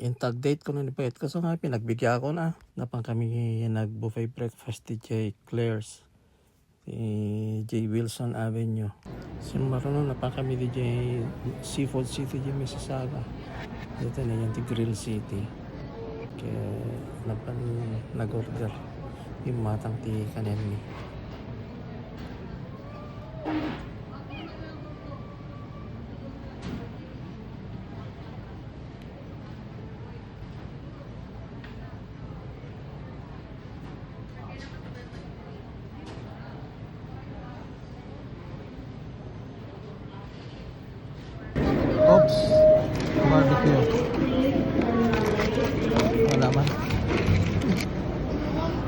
intag date ko nun ipait ko. So nga pinagbigya ko na. Napang kami nag-buffet breakfast DJ Claire's. J. Wilson Avenue. So marunong napang kami DJ Seafood City di Mississauga. Dito na yung Grill City. Kaya napan nag-order yung matang ti kanin ni. Oops, barbecue. Wala man.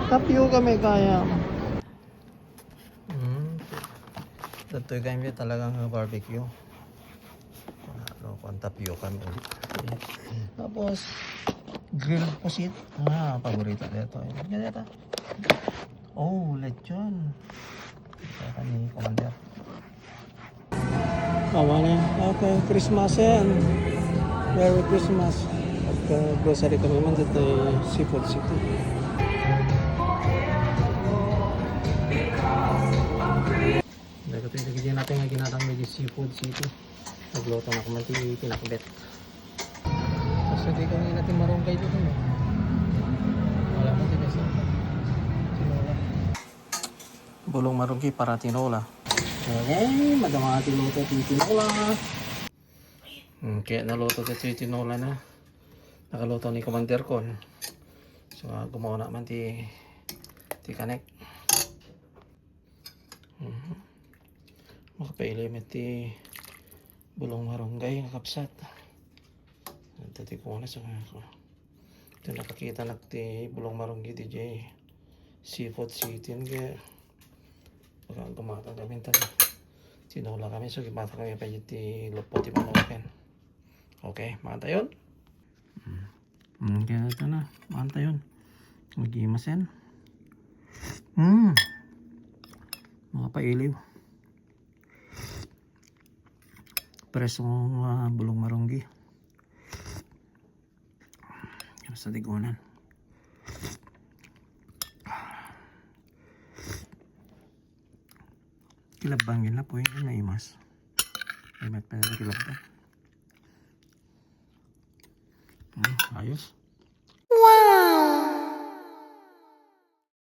Tapio kami kaya. Dato'y kami talagang barbecue. Ano, kung tapio kami ulit. Tapos, grilled pusit. Paborito dito. Ganito. Oh, lechon. Ito ni Commander. Kawan ya. Okay, Christmas yan. Merry Christmas. At grocery kami man dito Seafood City. Dapat yung nagigyan natin nga ginatang medyo Seafood City. Nagluto na kumanti pinakbet. Kasi di kami natin marunggay dito. Wala mo din isa. Tinola. Bulong marunggay para tinola. Okay, madama ating luto at tinola. Kaya naluto at tinola na. Nakaluto ni Commander Con. So gumawa naman ti kanek. Makapailimit ti bulong marunggay nakapsat. Ito ti ko na sa ko. Ito nakakita na ti bulong marunggay DJ Seafood City. Kaya pagka gumata kami tayo. Tinola kami. So gimata kami pa yung ti lupo ti manukin. Okay, manta yun. Kaya ito na. Manta yun. Mag-imasen. Mga pailiw. Presong bulong marunggi. Yan sa digunan. Kilabangin na po yun na imas. Imat pa na kilabang. Ayos.